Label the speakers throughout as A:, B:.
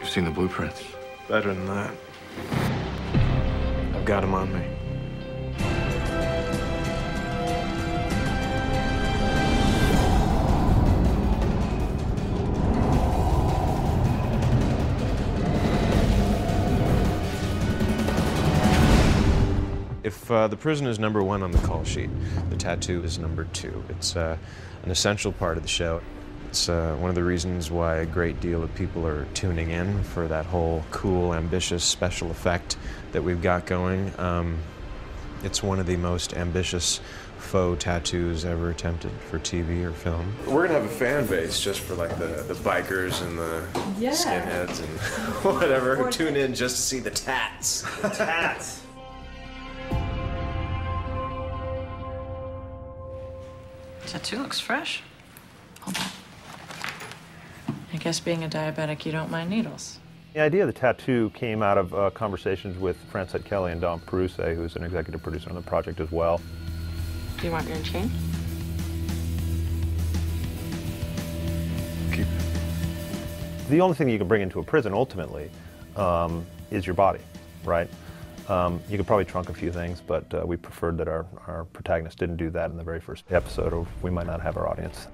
A: You've seen the blueprints.
B: Better than that. I've got them on me. If the prison is number 1 on the call sheet, the tattoo is number 2. It's an essential part of the show. It's one of the reasons why a great deal of people are tuning in for that whole cool, ambitious special effect that we've got going. It's one of the most ambitious faux tattoos ever attempted for TV or film. We're gonna have a fan base just for like the bikers and the skinheads and whatever who tune in just to see the tats. The tats.
C: Tattoo looks fresh. Hold on. I guess being a diabetic, you don't mind needles.
D: The idea of the tattoo came out of conversations with Francette Kelly and Don Peruse, who's an executive producer on the project as well.
C: Do you want your chain?
A: Keep it.
D: The only thing you can bring into a prison, ultimately, is your body, right? You could probably trunk a few things, but we preferred that our protagonist didn't do that in the very first episode, or we might not have our audience.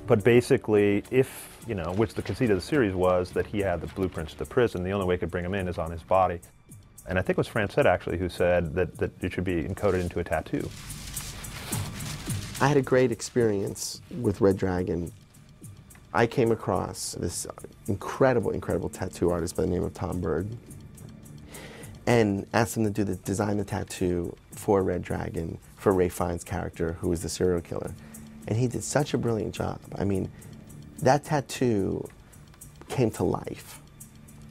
D: But basically, if, you know, which the conceit of the series was that he had the blueprints to the prison, the only way he could bring them in is on his body. And I think it was Francette, actually, who said that it should be encoded into a tattoo.
E: I had a great experience with Red Dragon. I came across this incredible, incredible tattoo artist by the name of Tom Bird, and asked him to design the tattoo for Red Dragon, for Ray Fiennes' character, who was the serial killer. And he did such a brilliant job. I mean, that tattoo came to life.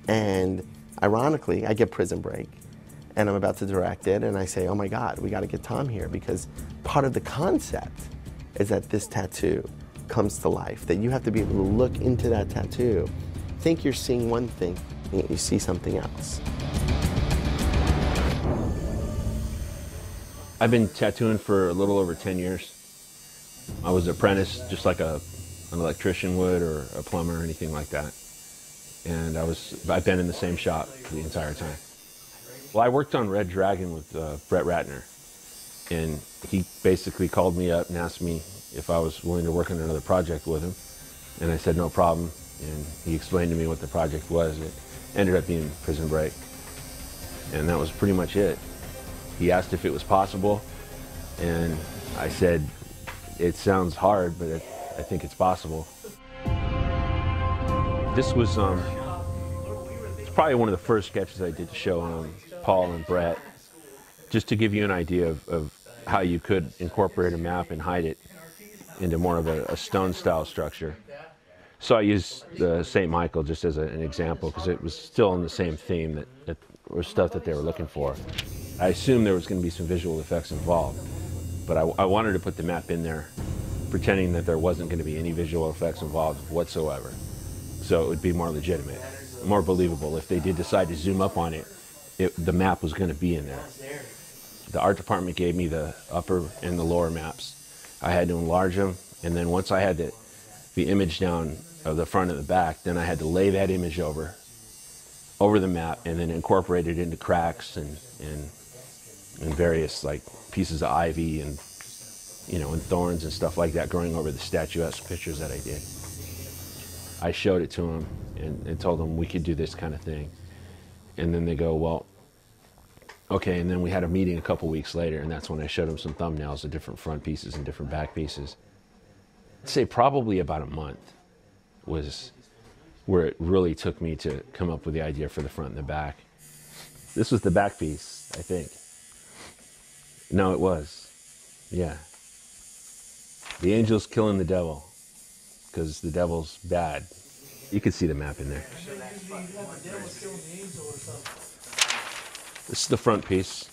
E: And ironically, I get Prison Break, and I'm about to direct it, and I say, oh my God, we gotta get Tom here, because part of the concept is that this tattoo comes to life, that you have to be able to look into that tattoo, think you're seeing one thing, and you see something else.
F: I've been tattooing for a little over 10 years. I was an apprentice, just like an electrician would, or a plumber or anything like that. And I've been in the same shop the entire time. Well, I worked on Red Dragon with Brett Ratner, and he basically called me up and asked me if I was willing to work on another project with him. And I said no problem, and he explained to me what the project was. It ended up being Prison Break, and that was pretty much it. He asked if it was possible, and I said, it sounds hard, but I think it's possible. This was it's probably one of the first sketches I did to show Paul and Brett, just to give you an idea of how you could incorporate a map and hide it into more of a stone-style structure. So I used the St. Michael just as an example, because it was still in the same theme that was stuff that they were looking for. I assumed there was going to be some visual effects involved, but I wanted to put the map in there, pretending that there wasn't going to be any visual effects involved whatsoever. So it would be more legitimate, more believable. If they did decide to zoom up on it, the map was going to be in there. The art department gave me the upper and the lower maps. I had to enlarge them, and then once I had the image down of the front and the back, then I had to lay that image over the map and then incorporate it into cracks and various like pieces of ivy and, you know, and thorns and stuff like that growing over the statuesque pictures that I did. I showed it to them and told them we could do this kind of thing. And then they go, well, okay. And then we had a meeting a couple weeks later, and that's when I showed them some thumbnails of different front pieces and different back pieces. I'd say probably about a month was where it really took me to come up with the idea for the front and the back. This was the back piece, I think. No, it was. Yeah. The angel's killing the devil, because the devil's bad. You can see the map in there. This is the front piece.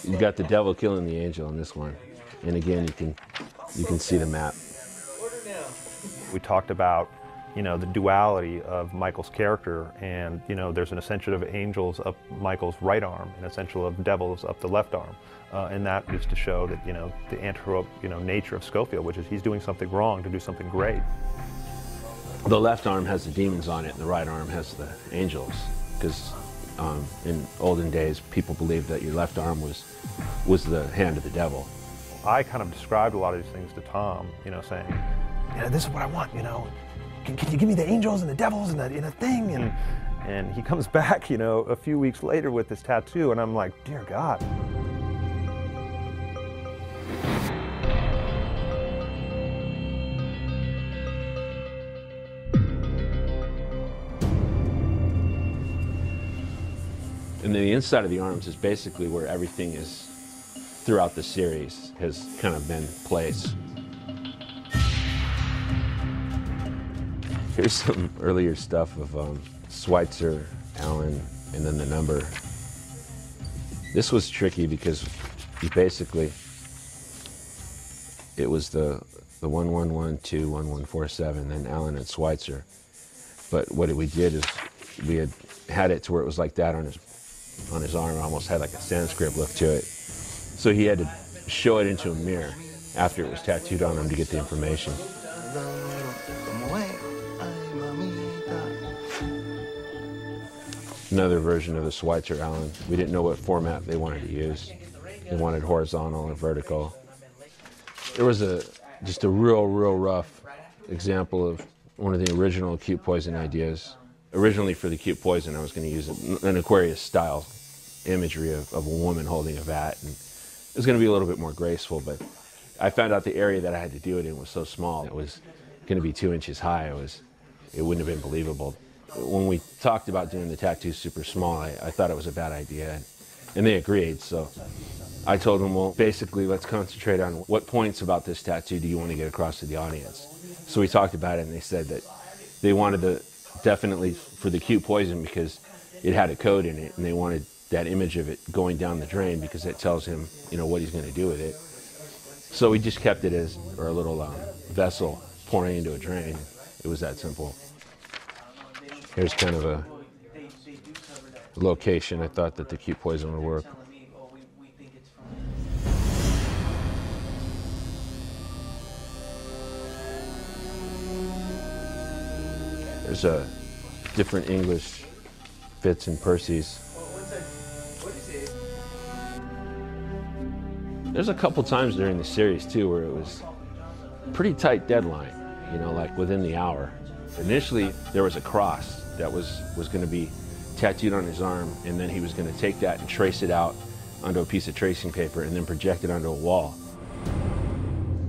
F: You got the devil killing the angel in this one. And again, you can see the map.
D: We talked about, you know, the duality of Michael's character, and, you know, there's an ascension of angels up Michael's right arm, and an ascension of devils up the left arm. And that is to show that, you know, the anthrope, you know, nature of Schofield, which is he's doing something wrong to do something great.
F: The left arm has the demons on it, and the right arm has the angels. Because in olden days, people believed that your left arm was the hand of the devil.
D: I kind of described a lot of these things to Tom, you know, saying, this is what I want, you know. Can you give me the angels and the devils and a thing? And he comes back, you know, a few weeks later with this tattoo, and I'm like, dear God.
F: And then the inside of the arms is basically where everything is throughout the series has kind of been placed. Here's some earlier stuff of Schweitzer, Allen, and then the number. This was tricky because you basically, it was the 1112, 1147, then Allen and Schweitzer. But what we did is we had it to where it was like that on his arm. It almost had like a Sanskrit look to it. So he had to show it into a mirror after it was tattooed on him to get the information. Another version of the Schweitzer Allen. We didn't know what format they wanted to use. They wanted horizontal or vertical. There was just a real rough example of one of the original acute poison ideas. Originally for the acute poison, I was going to use an Aquarius style imagery of a woman holding a vat, and it was going to be a little bit more graceful, but I found out the area that I had to do it in was so small. It was going to be 2 inches high. It wouldn't have been believable. When we talked about doing the tattoo super small, I thought it was a bad idea, and they agreed. So I told them, well, basically, let's concentrate on what points about this tattoo do you want to get across to the audience. So we talked about it, and they said that they wanted definitely for the acute poison because it had a code in it, and they wanted that image of it going down the drain because it tells him, you know, what he's going to do with it. So we just kept it as a little vessel pouring into a drain. It was that simple. Here's kind of a location I thought that the acute poison would work. There's a different English Fitz and Percy's. There's a couple times during the series too where it was pretty tight deadline, you know, like within the hour. Initially, there was a cross that was going to be tattooed on his arm, and then he was going to take that and trace it out onto a piece of tracing paper and then project it onto a wall.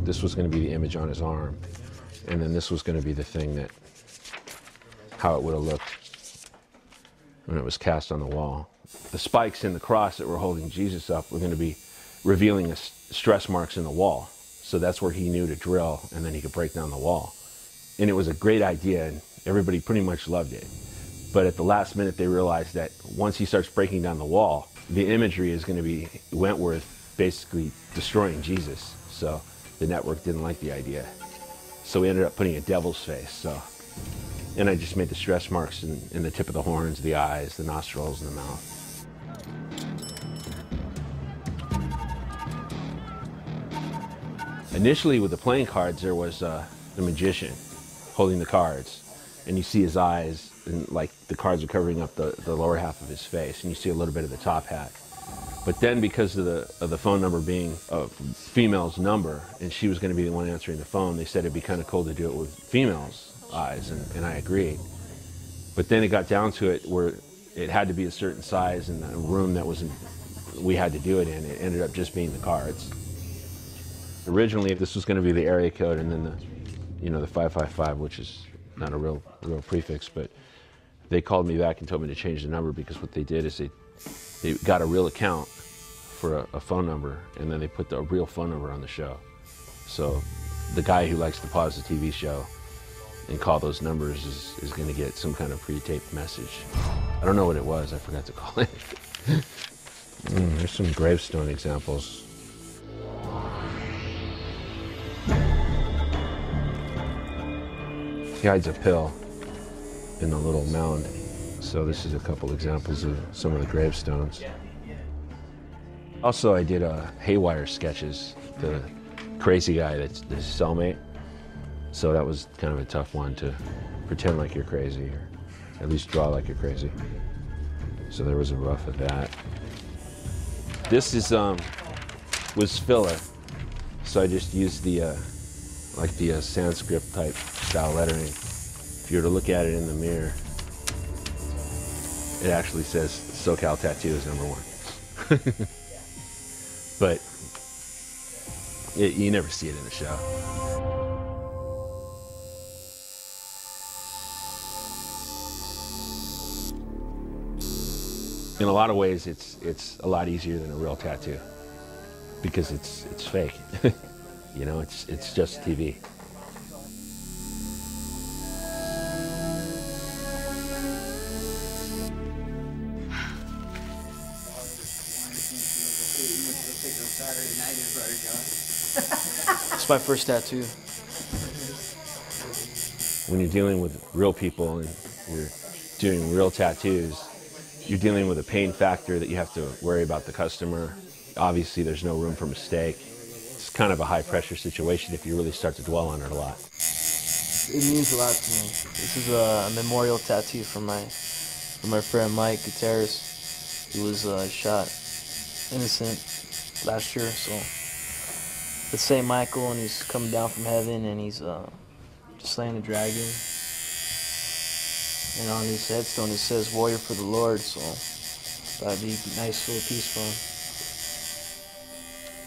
F: This was going to be the image on his arm, and then this was going to be the thing that, how it would have looked when it was cast on the wall. The spikes in the cross that were holding Jesus up were going to be revealing the stress marks in the wall. So that's where he knew to drill, and then he could break down the wall. And it was a great idea, and everybody pretty much loved it. But at the last minute, they realized that once he starts breaking down the wall, the imagery is going to be Wentworth basically destroying Jesus. So the network didn't like the idea. So we ended up putting a devil's face. And I just made the stress marks in the tip of the horns, the eyes, the nostrils, and the mouth. Initially, with the playing cards, there was the magician holding the cards, and you see his eyes, and like the cards are covering up the lower half of his face, and you see a little bit of the top hat. But then, because of the phone number being a female's number, and she was going to be the one answering the phone, they said it'd be kind of cool to do it with females' eyes, and I agreed. But then it got down to it where it had to be a certain size, and a room that we had to do it in. It ended up just being the cards. Originally, this was going to be the area code, and then the 555, which is not a real prefix, but they called me back and told me to change the number because what they did is they got a real account for a phone number, and then they put the real phone number on the show. So the guy who likes to pause the TV show and call those numbers is going to get some kind of pre-taped message. I don't know what it was. I forgot to call it. There's some gravestone examples. He hides a pill in the little mound. So this is a couple examples of some of the gravestones. Also, I did Haywire sketches, the crazy guy that's his cellmate. So that was kind of a tough one to pretend like you're crazy, or at least draw like you're crazy. So there was a rough at that. This is was filler, so I just used the like the Sanskrit type style lettering. If you were to look at it in the mirror, it actually says SOCAL Tattoo is #1. But you never see it in the show. In a lot of ways, it's a lot easier than a real tattoo because it's fake. You know, it's just TV.
G: It's my first tattoo.
F: When you're dealing with real people and you're doing real tattoos, you're dealing with a pain factor that you have to worry about the customer. Obviously, there's no room for mistake. It's kind of a high-pressure situation if you really start to dwell on it a lot.
G: It means a lot to me. This is a memorial tattoo from my friend Mike, guitarist. He was shot innocent last year, so let's say Michael, and he's coming down from heaven, and he's just slaying the dragon. And on his headstone it says "Warrior for the Lord," so that'd be a nice little piece for him.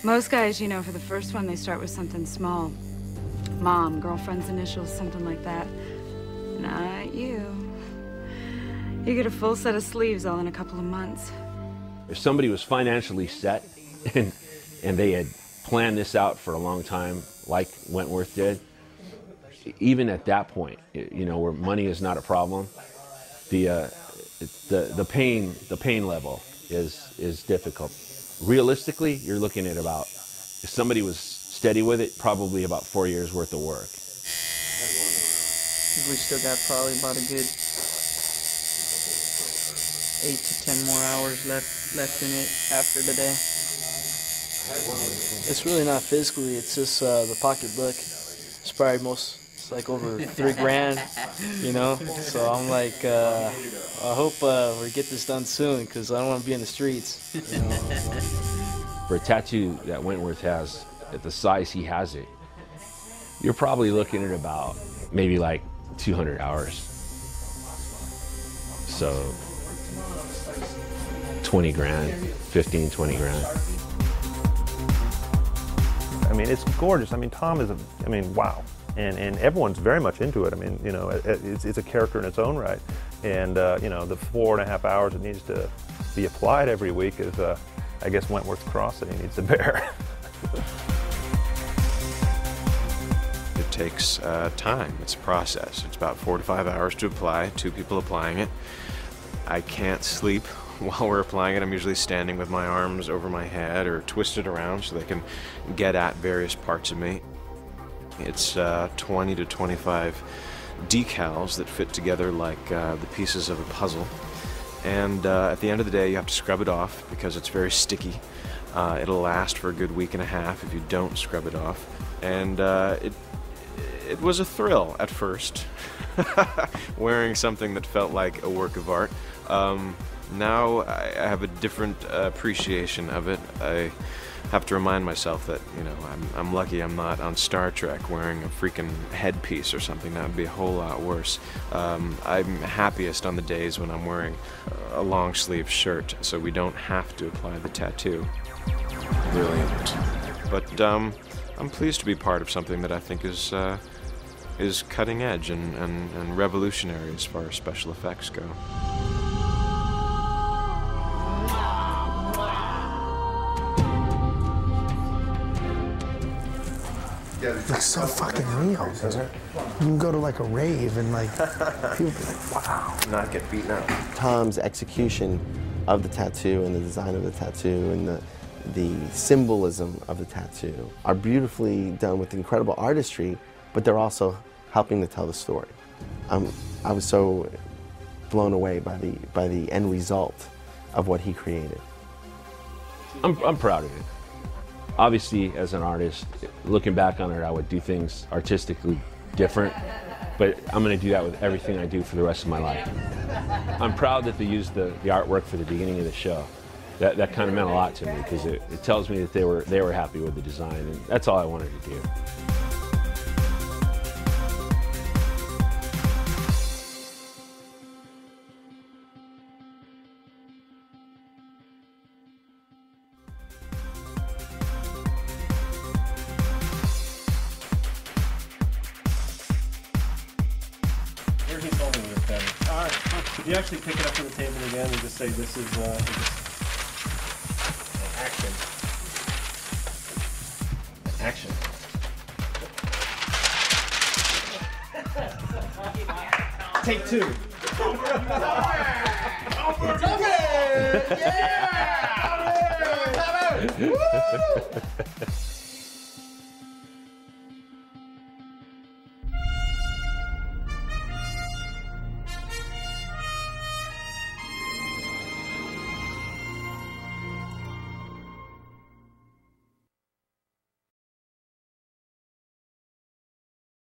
H: Most guys, you know, for the first one, they start with something small. Mom, girlfriend's initials, something like that. Not you. You get a full set of sleeves all in a couple of months.
F: If somebody was financially set and they had planned this out for a long time, like Wentworth did, even at that point, you know, where money is not a problem, the pain level is difficult. Realistically, you're looking at about, if somebody was steady with it, probably about 4 years worth of work.
G: I think we still got probably about a good 8 to 10 more hours left in it after today. It's really not physically, it's just the pocketbook. It's probably it's like over $3 grand, you know? So I'm like, I hope we get this done soon, because I don't want to be in the streets, you know?
F: For a tattoo that Wentworth has, at the size he has it, you're probably looking at about maybe like 200 hours. So 20 grand, 15, 20 grand.
D: I mean, it's gorgeous. I mean, Tom is wow. And everyone's very much into it. I mean, you know, it's a character in its own right. And, you know, the 4.5 hours it needs to be applied every week is, I guess, Wentworth's cross that he needs to bear.
B: It takes time. It's a process. It's about 4 to 5 hours to apply, 2 people applying it. I can't sleep while we're applying it. I'm usually standing with my arms over my head or twisted around so they can get at various parts of me. It's 20 to 25 decals that fit together like the pieces of a puzzle. And at the end of the day, you have to scrub it off because it's very sticky. It'll last for a good week and a half if you don't scrub it off. And it was a thrill at first, wearing something that felt like a work of art. Now I have a different appreciation of it. I have to remind myself that, you know, I'm lucky I'm not on Star Trek wearing a freaking headpiece or something. That would be a whole lot worse. I'm happiest on the days when I'm wearing a long sleeve shirt, so we don't have to apply the tattoo. Brilliant. But I'm pleased to be part of something that I think is cutting edge and revolutionary as far as special effects go.
I: It looks so fucking real. You can go to like a rave and like people be like, wow.
E: Not get beaten up. Tom's execution of the tattoo and the design of the tattoo and the symbolism of the tattoo are beautifully done with incredible artistry, but they're also helping to tell the story. I was so blown away by the end result of what he created.
F: I'm proud of it. Obviously, as an artist, looking back on it, I would do things artistically different, but I'm going to do that with everything I do for the rest of my life. I'm proud that they used the artwork for the beginning of the show. That kind of meant a lot to me because it tells me that they were happy with the design, and that's all I wanted to do.
J: Where's he holding this then? If you actually pick it up from the table again and just say this is action. Action. Take two. Yeah!